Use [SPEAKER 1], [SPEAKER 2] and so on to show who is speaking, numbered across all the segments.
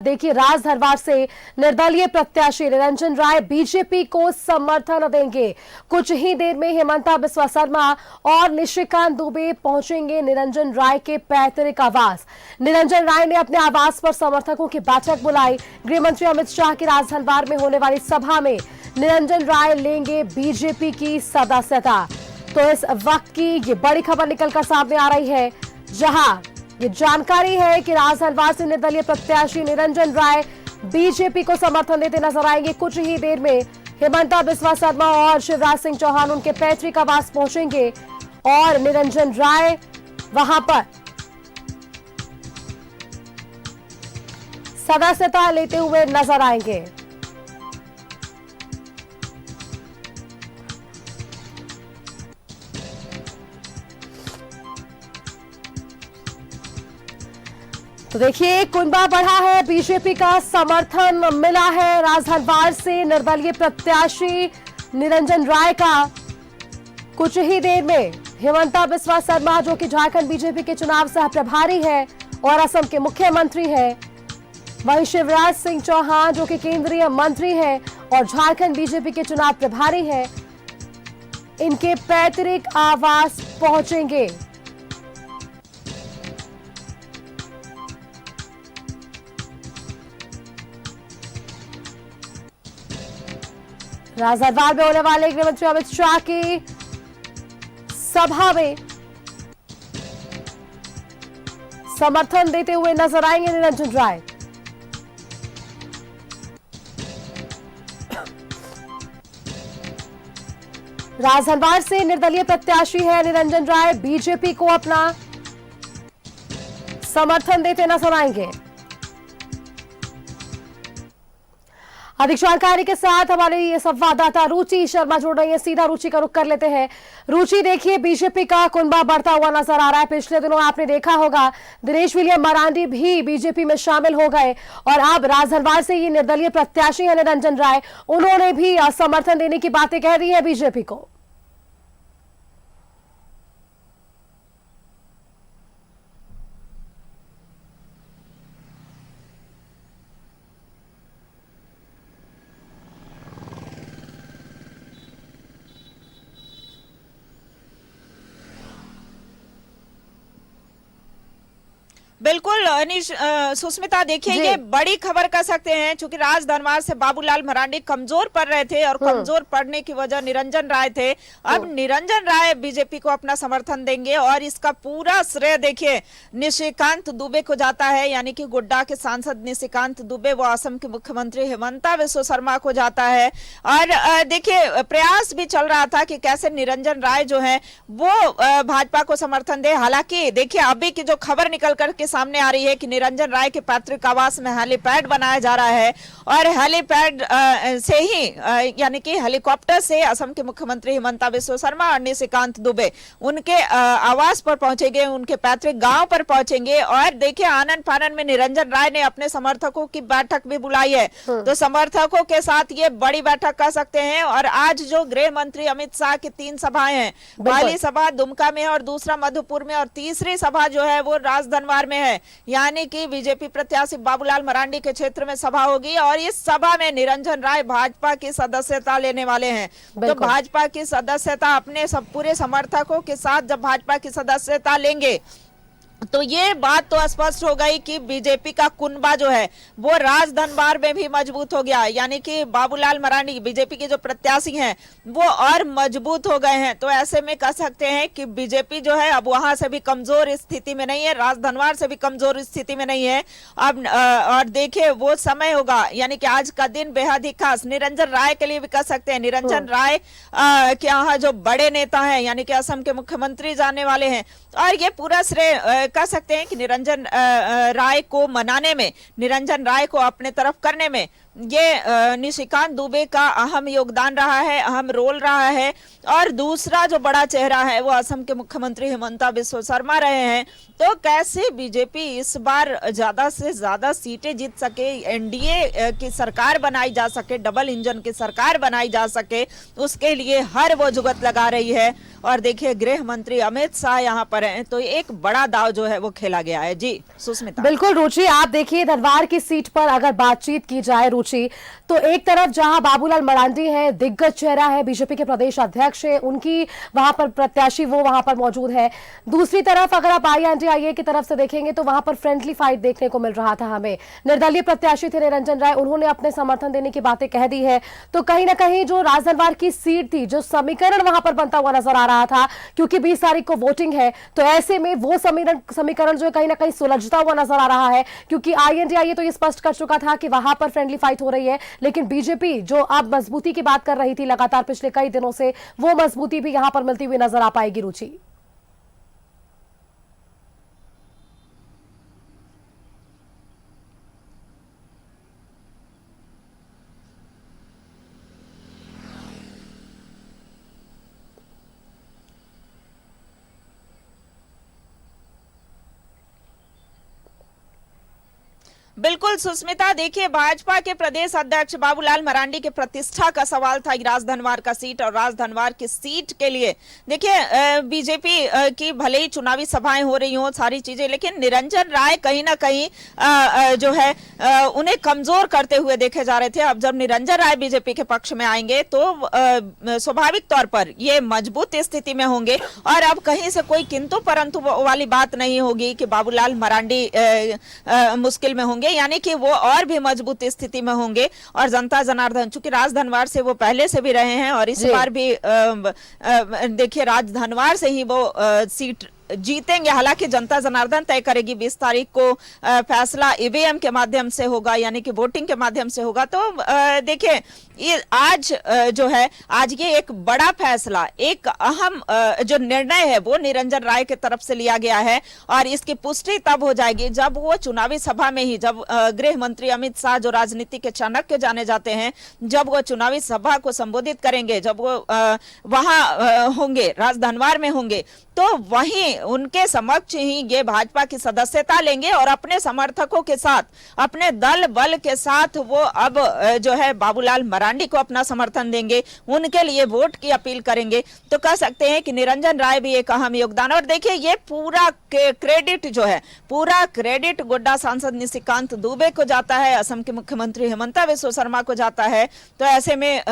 [SPEAKER 1] देखिए, राजधरवार से निर्दलीय प्रत्याशी निरंजन राय बीजेपी को समर्थन देंगे। कुछ ही देर में हेमंता बिस्वा शर्मा और निशिकांत दुबे पहुंचेंगे निरंजन राय के पैतृक आवास। निरंजन राय ने अपने आवास पर समर्थकों की बैठक बुलाई। गृह मंत्री अमित शाह की राजधरवार में होने वाली सभा में निरंजन राय लेंगे बीजेपी की सदस्यता। तो इस वक्त की ये बड़ी खबर निकलकर सामने आ रही है, जहां ये जानकारी है कि राजधरवार से निर्दलीय प्रत्याशी निरंजन राय बीजेपी को समर्थन देते नजर आएंगे। कुछ ही देर में हेमंता बिस्वा शर्मा और शिवराज सिंह चौहान उनके पैतृक आवास पहुंचेंगे और निरंजन राय वहां पर सदस्यता लेते हुए नजर आएंगे। तो देखिए, कुनबा बढ़ा है, बीजेपी का समर्थन मिला है राजधरवार से निर्दलीय प्रत्याशी निरंजन राय का। कुछ ही देर में हेमंता बिस्वा शर्मा, जो कि झारखंड बीजेपी के चुनाव सह प्रभारी है और असम के मुख्यमंत्री हैं, वहीं शिवराज सिंह चौहान, जो कि केंद्रीय मंत्री हैं और झारखंड बीजेपी के चुनाव प्रभारी हैं, इनके पैतृक आवास पहुंचेंगे। राजधरवार में होने वाले गृह मंत्री अमित शाह की सभा में समर्थन देते हुए नजर आएंगे निरंजन राय। राजधरवार से निर्दलीय प्रत्याशी है निरंजन राय, बीजेपी को अपना समर्थन देते नजर आएंगे। अधिक जानकारी के साथ हमारी संवाददाता रुचि शर्मा जुड़ रही है। सीधा रुचि का रुख कर लेते हैं। रुचि, देखिए, बीजेपी का कुनबा बढ़ता हुआ नजर आ रहा है। पिछले दिनों आपने देखा होगा, दिनेश विलियम मरांडी भी बीजेपी में शामिल हो गए और अब राजधरवार से ये निर्दलीय प्रत्याशी है निरंजन राय, उन्होंने भी समर्थन देने की बातें कह दी है बीजेपी को।
[SPEAKER 2] बिल्कुल सुष्मिता, देखिए, ये बड़ी खबर कह सकते हैं, क्योंकि राजधरवार से बाबूलाल मरांडी कमजोर पड़ रहे थे और कमजोर पड़ने की वजह निरंजन राय थे। अब निरंजन राय बीजेपी को अपना समर्थन देंगे और इसका पूरा श्रेय देखिए निशिकांत दुबे को जाता है, यानी कि गोड्डा के सांसद निशिकांत दुबे, वो असम के मुख्यमंत्री हेमंता बिस्वा शर्मा को जाता है। और देखिए, प्रयास भी चल रहा था कि कैसे निरंजन राय जो है वो भाजपा को समर्थन दे। हालांकि देखिए, अभी की जो खबर निकल करके सामने आ रही है कि निरंजन राय के पैतृक आवास में हेलीपैड बनाया जा रहा है और हेलीपैड से ही, यानी कि हेलीकॉप्टर से असम के मुख्यमंत्री हेमंता बिस्वा शर्मा और निशिकांत दुबे उनके आवास पर पहुंचेंगे, उनके पैतृक गांव पर पहुंचेंगे। और देखिए, आनन फानन में निरंजन राय ने अपने समर्थकों की बैठक भी बुलाई है। तो समर्थकों के साथ ये बड़ी बैठक कर सकते हैं। और आज जो गृह मंत्री अमित शाह की 3 सभाएं हैं, पहली सभा दुमका में और दूसरा मधुपुर में और तीसरी सभा जो है वो राजधरवार में है, यानी कि बीजेपी प्रत्याशी बाबूलाल मरांडी के क्षेत्र में सभा होगी। और इस सभा में निरंजन राय भाजपा की सदस्यता लेने वाले हैं। तो भाजपा की सदस्यता अपने सब पूरे समर्थकों के साथ जब भाजपा की सदस्यता लेंगे तो ये बात तो स्पष्ट हो गई कि बीजेपी का कुनबा जो है वो राजधरवार में भी मजबूत हो गया, यानी कि बाबूलाल मरांडी बीजेपी के जो प्रत्याशी हैं वो और मजबूत हो गए हैं। तो ऐसे में कह सकते हैं कि बीजेपी जो है अब वहां से भी कमजोर स्थिति में नहीं है, राजधरवार से भी कमजोर स्थिति में नहीं है अब। और देखिए, वो समय होगा, यानी कि आज का दिन बेहद ही खास निरंजन राय के लिए भी कह सकते हैं। निरंजन राय के यहाँ जो बड़े नेता हैं, यानी कि असम के मुख्यमंत्री जाने वाले हैं, और ये पूरा श्रेय कह सकते हैं कि निरंजन राय को मनाने में, निरंजन राय को अपने तरफ करने में ये निशिकांत दुबे का अहम योगदान रहा है, अहम रोल रहा है। और दूसरा जो बड़ा चेहरा है वो असम के मुख्यमंत्री हिमंता बिस्वा शर्मा रहे हैं। तो कैसे बीजेपी इस बार ज्यादा से ज्यादा सीटें जीत सके, एनडीए की सरकार बनाई जा सके, डबल इंजन की सरकार बनाई जा सके, उसके लिए हर वो जुगत लगा रही है। और देखिए गृह मंत्री अमित शाह यहाँ पर हैं, तो एक बड़ा दाव जो है वो खेला गया है। जी सुस्मिता।
[SPEAKER 1] बिल्कुल रुचि, आप देखिए धनवार की सीट पर अगर बातचीत की जाए रुचि, तो एक तरफ जहां बाबूलाल मरांडी है, दिग्गज चेहरा है, बीजेपी के प्रदेश अध्यक्ष है, उनकी वहां पर प्रत्याशी वो वहां पर मौजूद है। दूसरी तरफ अगर आप आईएनडीआईए की तरफ से देखेंगे तो वहां पर फ्रेंडली फाइट देखने को मिल रहा था हमें। निर्दलीय प्रत्याशी थे निरंजन राय, उन्होंने अपने समर्थन देने की बातें कह दी है। तो कहीं ना कहीं जो राजधनवार की सीट थी, जो समीकरण वहां पर बनता हुआ नजर आ रहा था, क्योंकि 20 तारीख को वोटिंग है, तो ऐसे में वो समीकरण जो कहीं ना कहीं सुलझता हुआ नजर आ रहा है। क्योंकि आईएनडीआईए तो ये स्पष्ट कर चुका था कि वहां पर फ्रेंडली फाइट हो रही है, लेकिन बीजेपी जो अब मजबूती की बात कर रही थी लगातार पिछले कई दिनों से, वो मजबूती भी यहां पर मिलती हुई नजर आ पाएगी रुचि।
[SPEAKER 2] बिल्कुल सुस्मिता, देखिए भाजपा के प्रदेश अध्यक्ष बाबूलाल मरांडी के प्रतिष्ठा का सवाल था राजधनवार का सीट। और राजधनवार की सीट के लिए देखिए बीजेपी की भले ही चुनावी सभाएं हो रही हो, सारी चीजें, लेकिन निरंजन राय कहीं ना कहीं जो है उन्हें कमजोर करते हुए देखे जा रहे थे। अब जब निरंजन राय बीजेपी के पक्ष में आएंगे तो स्वाभाविक तौर पर ये मजबूत स्थिति में होंगे। और अब कहीं से कोई किंतु परंतु वाली बात नहीं होगी कि बाबूलाल मरांडी मुश्किल में होंगे, यानी कि वो और भी मजबूत स्थिति में होंगे। और जनता जनार्दन, चूंकि राजधनवार से वो पहले से भी रहे हैं और इस बार भी देखिए राजधनवार से ही वो सीट जीतेंगे। हालांकि जनता जनार्दन तय करेगी, 20 तारीख को फैसला ईवीएम के माध्यम से होगा, यानी कि वोटिंग के माध्यम से होगा। तो देखिए ये आज जो है, आज ये एक बड़ा फैसला, एक अहम जो निर्णय है वो निरंजन राय के तरफ से लिया गया है। और इसकी पुष्टि तब हो जाएगी जब वो चुनावी सभा में ही, जब गृह मंत्री अमित शाह जो राजनीति के चाणक्य जाने जाते हैं, जब वो चुनावी सभा को संबोधित करेंगे, जब वो वहां होंगे, राजधनवार में होंगे, तो वहीं उनके समक्ष ही ये भाजपा की सदस्यता लेंगे और अपने समर्थकों के साथ, अपने दल बल के साथ वो अब जो है बाबूलाल मरांडी को अपना समर्थन देंगे, उनके लिए वोट की अपील करेंगे। तो कह सकते हैं कि निरंजन राय भी एक अहम योगदान। और देखिए ये पूरा क्रेडिट जो है, पूरा क्रेडिट गोड्डा सांसद निशिकांत दुबे को जाता है, असम के मुख्यमंत्री हिमंता बिस्वा शर्मा को जाता है। तो ऐसे में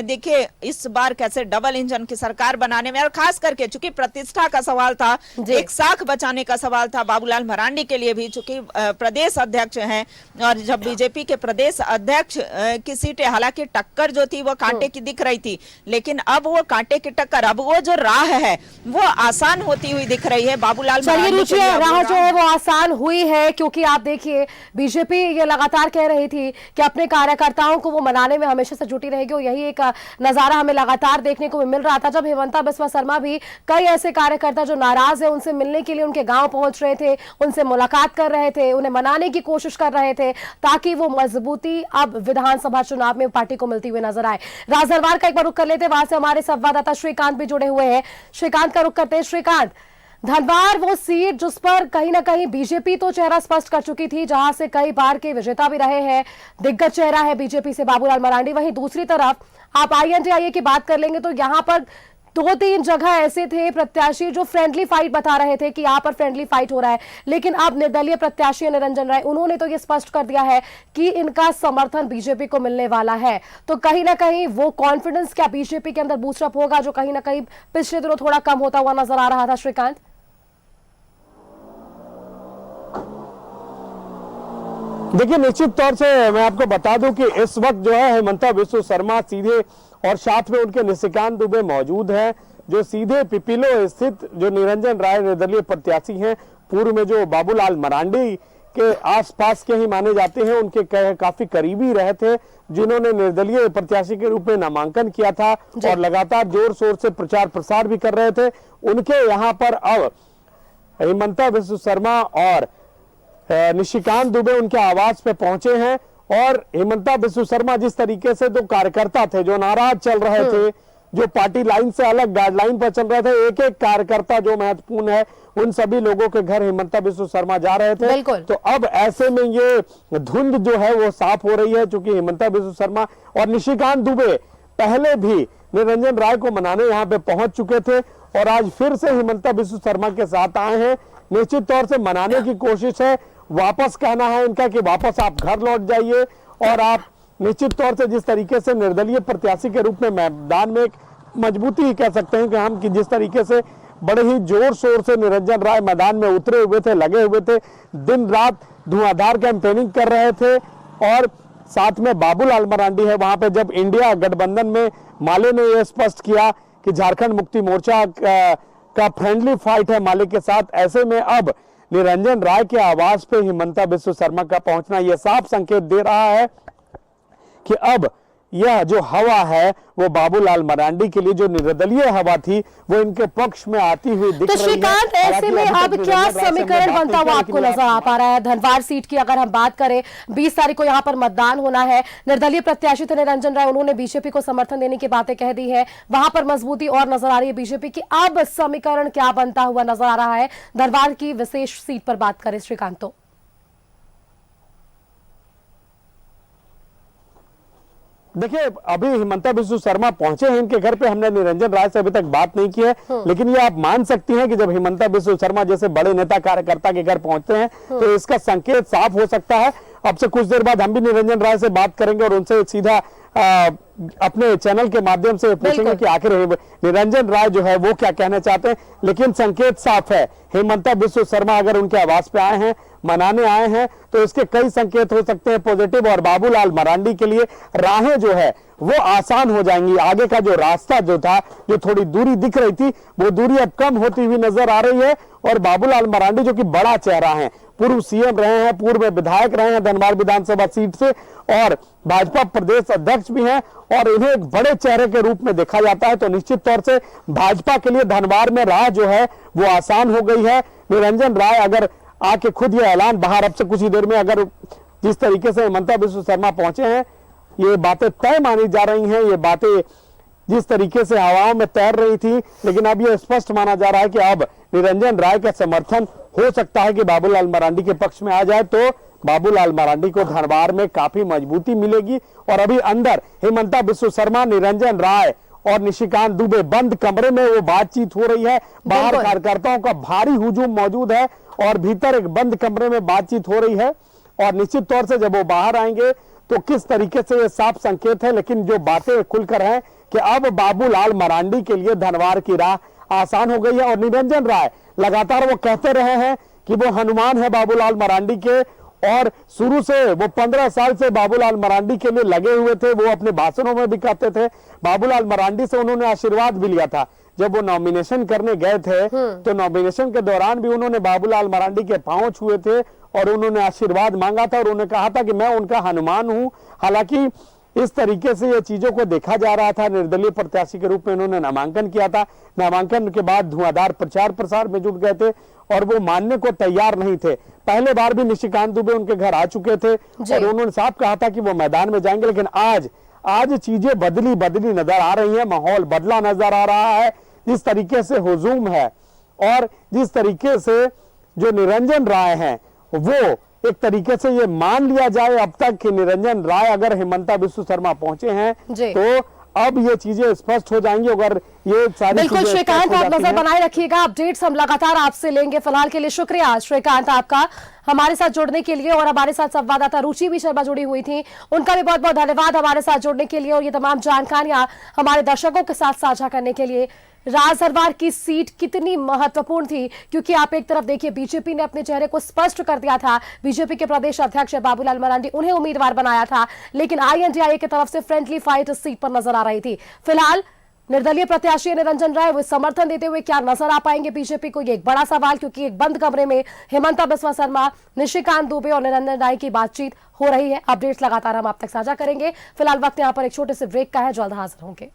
[SPEAKER 2] देखिए इस बार कैसे डबल इंजन की सरकार बनाने में, और खास करके चूंकि प्रतिष्ठा का सवाल था, एक साख बचाने का सवाल था बाबूलाल मरांडी के लिए भी, चूंकि प्रदेश अध्यक्ष हैं। और जब बीजेपी के प्रदेश अध्यक्ष की सीटें, हालांकि टक्कर जो थी वो कांटे की दिख रही थी, लेकिन अब वो कांटे की टक्कर, अब वो जो राह है वो आसान होती हुई दिख रही है बाबूलाल मरांडी के लिए।
[SPEAKER 1] राह जो है वो आसान हुई है, क्योंकि आप देखिए बीजेपी ये लगातार कह रही थी कि अपने कार्यकर्ताओं को वो मनाने में हमेशा से जुटी रहेगी, और यही एक नजारा हमें लगातार देखने को मिल रहा था। जब हिमंता बिस्वा शर्मा भी कई ऐसे कार्यकर्ता जो नाराज है उनसे मिलने के लिए उनके गांव पहुंच रहे थे, उनसे मुलाकात कर रहे थे, उन्हें मनाने की कोशिश कर रहे थे, ताकि वो मजबूती अब विधानसभा चुनाव में पार्टी को मिलती हुई नजर आए। राजधनवार का एक बार रुख कर लेते, वहां से हमारे संवाददाता श्रीकांत भी जुड़े हुए हैं। श्रीकांत का रुख करते हैं। श्रीकांत, धनवार वो सीट जिस पर कहीं ना कहीं बीजेपी तो चेहरा स्पष्ट कर चुकी थी, जहां से कई बार के विजेता भी रहे हैं, दिग्गज चेहरा है बीजेपी से बाबूलाल मरांडी। वहीं दूसरी तरफ आप आईएनडीआईए की बात कर लेंगे तो यहां पर 2-3 जगह ऐसे थे प्रत्याशी जो फ्रेंडली फाइट बता रहे थे कि यहां पर फ्रेंडली फाइट हो रहा है, लेकिन अब निर्दलीय प्रत्याशी निरंजन राय, उन्होंने तो ये स्पष्ट कर दिया है कि इनका समर्थन बीजेपी को मिलने वाला है। तो कहीं ना कहीं वो कॉन्फिडेंस क्या बीजेपी के अंदर बूस्टअप होगा, जो कहीं ना कहीं पिछले दिनों थोड़ा कम होता हुआ नजर आ रहा था। श्रीकांत,
[SPEAKER 3] देखिए निश्चित तौर से मैं आपको बता दूं कि इस वक्त जो है हिमंता बिस्वा शर्मा सीधे, और साथ में उनके निशिकांत दुबे मौजूद हैं, जो सीधे पिपीलो स्थित जो निरंजन राय निर्दलीय प्रत्याशी हैं, पूर्व में जो बाबूलाल मरांडी के आसपास के ही माने जाते हैं, उनके काफी करीबी रहे थे, जिन्होंने निर्दलीय प्रत्याशी के रूप में नामांकन किया था और लगातार जोर शोर से प्रचार प्रसार भी कर रहे थे। उनके यहाँ पर अब हिमंता बिस्वा शर्मा और निशिकांत दुबे उनके आवास पे पहुंचे हैं और हेमंता बिस्व शर्मा जिस तरीके से जो कार्यकर्ता थे, जो नाराज चल रहे थे, जो पार्टी लाइन से अलग गाइडलाइन पर चल रहे थे, एक एक कार्यकर्ता जो महत्वपूर्ण है, उन सभी लोगों के घर हेमंता बिस्व शर्मा जा रहे थे। तो अब ऐसे में ये धुंध जो है वो साफ हो रही है, क्योंकि हेमंता बिस्व शर्मा और निशिकांत दुबे पहले भी निरंजन राय को मनाने यहाँ पे पहुंच चुके थे और आज फिर से हेमंता बिस्व शर्मा के साथ आए हैं। निश्चित तौर से मनाने की कोशिश है, वापस कहना है इनका कि वापस आप घर लौट जाइए और आप निश्चित तौर से जिस तरीके से निर्दलीय प्रत्याशी के रूप में मैदान में एक मजबूती ही कह सकते हैं कि हम कि जिस तरीके से बड़े ही जोर शोर से निरंजन राय मैदान में उतरे हुए थे, लगे हुए थे, दिन रात धुआंधार कैंपेनिंग कर रहे थे। और साथ में बाबूलाल मरांडी है वहां पे, जब इंडिया गठबंधन में माले ने यह स्पष्ट किया कि झारखंड मुक्ति मोर्चा का फ्रेंडली फाइट है माले के साथ, ऐसे में अब निरंजन राय के आवाज पे हेमंता बिस्व शर्मा का पहुंचना यह साफ संकेत दे रहा है कि अब यह जो हवा है वो बाबूलाल मरांडी के लिए जो निर्दलीय हवा थी वो इनके पक्ष में आती हुई दिख
[SPEAKER 1] तो
[SPEAKER 3] रही है।
[SPEAKER 1] श्रीकांत, ऐसे में अब क्या समीकरण बनता हुआ आपको नजर आ पा रहा है? धनबाद सीट की अगर हम बात करें, 20 तारीख को यहां पर मतदान होना है। निर्दलीय प्रत्याशी थे निरंजन राय, उन्होंने बीजेपी को समर्थन देने की बातें कह दी है, वहां पर मजबूती और नजर आ रही है बीजेपी की। अब समीकरण क्या बनता हुआ नजर आ रहा है धनबाद की विशेष सीट पर बात करें श्रीकांत? तो
[SPEAKER 3] देखिए, अभी हेमंता बिस्व शर्मा पहुंचे हैं इनके घर पे, हमने निरंजन राय से अभी तक बात नहीं की है, लेकिन ये आप मान सकती हैं कि जब हेमंता बिस्व शर्मा जैसे बड़े नेता कार्यकर्ता के घर पहुंचते हैं तो इसका संकेत साफ हो सकता है। अब से कुछ देर बाद हम भी निरंजन राय से बात करेंगे और उनसे सीधा अपने चैनल के माध्यम से पूछेंगे कि आखिर निरंजन राय जो है वो क्या कहना चाहते हैं। लेकिन संकेत साफ है, हेमंता बिस्व शर्मा अगर उनके आवास पे आए हैं, मनाने आए हैं, तो इसके कई संकेत हो सकते हैं पॉजिटिव, और बाबूलाल मरांडी के लिए राहें जो है वो आसान हो जाएंगी। आगे का जो रास्ता जो था, जो थोड़ी दूरी दिख रही थी, वो दूरी अब कम होती हुई नजर आ रही है। और बाबूलाल मरांडी जो कि बड़ा चेहरा है, पूर्व सीएम रहे हैं, पूर्व विधायक रहे हैं धनबाद विधानसभा सीट से, और भाजपा प्रदेश अध्यक्ष भी हैं, और इन्हें एक बड़े चेहरे के रूप में देखा जाता है। तो निश्चित तौर से भाजपा के लिए धनबाद में राह जो है वो आसान हो गई है। निरंजन राय अगर आके खुद ये ऐलान बाहर अब से कुछ ही देर में, अगर जिस तरीके से हेमंता बिस्व शर्मा पहुंचे हैं, ये बातें तय मानी जा रही हैं, ये बातें जिस तरीके से हवाओं में तैर रही थी, लेकिन अब यह स्पष्ट माना जा रहा है कि अब निरंजन राय का समर्थन हो सकता है कि बाबूलाल मरांडी के पक्ष में आ जाए, तो बाबूलाल मरांडी को धनबाद में काफी मजबूती मिलेगी। और अभी अंदर हेमंता बिस्व शर्मा, निरंजन राय और निशिकांत दुबे बंद कमरे में वो बातचीत हो रही है। बाहर कार्यकर्ताओं का भारी हुजूम मौजूद है और भीतर एक बंद कमरे में बातचीत हो रही है। और निश्चित तौर से जब वो बाहर आएंगे तो किस तरीके से ये साफ संकेत है, लेकिन जो बातें खुलकर हैं कि अब बाबूलाल मरांडी के लिए धनबाद की राह आसान हो गई है। और निरंजन राय लगातार वो कहते रहे हैं कि वो हनुमान है बाबूलाल मरांडी के, और शुरू से वो 15 साल से बाबूलाल मरांडी के लिए लगे हुए थे। वो अपने भाषणों में भी कहते थे, बाबूलाल मरांडी से उन्होंने आशीर्वाद भी लिया था। जब वो नॉमिनेशन करने गए थे तो नॉमिनेशन के दौरान भी उन्होंने बाबूलाल मरांडी के पांव छुए थे और उन्होंने आशीर्वाद मांगा था, और उन्होंने कहा था कि मैं उनका हनुमान हूं। हालांकि इस तरीके से ये चीजों को देखा जा रहा था। निर्दलीय प्रत्याशी के रूप में उन्होंने नामांकन किया था, नामांकन के बाद धुआंधार प्रचार प्रसार में जुट गए थे और वो मानने को तैयार नहीं थे। पहले बार भी निशिकांत दुबे उनके घर आ चुके थे और उन्होंने साफ कहा था कि वो मैदान में जाएंगे, लेकिन आज चीजें बदली नजर आ रही है, माहौल बदला नजर आ रहा है। जिस तरीके से हुजूम है और जिस तरीके से जो निरंजन राय हैं, वो एक तरीके से ये मान लिया जाए अब तक कि निरंजन राय अगर हेमंता बिस्व शर्मा पहुंचे हैं तो अब ये चीजें स्पष्ट हो जाएंगी। अगर ये सारी
[SPEAKER 1] बिल्कुल श्रीकांत, आप नजर बनाए रखिएगा, अपडेट्स हम लगातार आपसे लेंगे। फिलहाल के लिए शुक्रिया श्रीकांत आपका हमारे साथ जुड़ने के लिए। और हमारे साथ संवाददाता रुचि भी शर्मा जुड़ी हुई थी, उनका भी बहुत बहुत धन्यवाद हमारे साथ जुड़ने के लिए और ये तमाम जानकारियां हमारे दर्शकों के साथ साझा करने के लिए। राजदरबार की सीट कितनी महत्वपूर्ण थी, क्योंकि आप एक तरफ देखिए बीजेपी ने अपने चेहरे को स्पष्ट कर दिया था, बीजेपी के प्रदेश अध्यक्ष बाबूलाल मरांडी, उन्हें उम्मीदवार बनाया था, लेकिन आईएनडीआई की तरफ से फ्रेंडली फाइट इस सीट पर नजर आ रही थी। फिलहाल निर्दलीय प्रत्याशी निरंजन राय वो समर्थन देते हुए क्या नजर आ पाएंगे बीजेपी को, ये एक बड़ा सवाल, क्योंकि एक बंद कमरे में हेमंता बिस्व शर्मा, निशिकांत दुबे और निरंजन राय की बातचीत हो रही है। अपडेट्स लगातार हम आप तक साझा करेंगे। फिलहाल वक्त यहाँ पर एक छोटे से ब्रेक का है, जल्द हाजिर होंगे।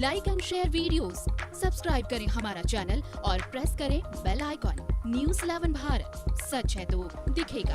[SPEAKER 4] Like and share videos, subscribe करें हमारा चैनल और प्रेस करें बेल आइकॉन। न्यूज़ 11 भारत, सच है तो दिखेगा।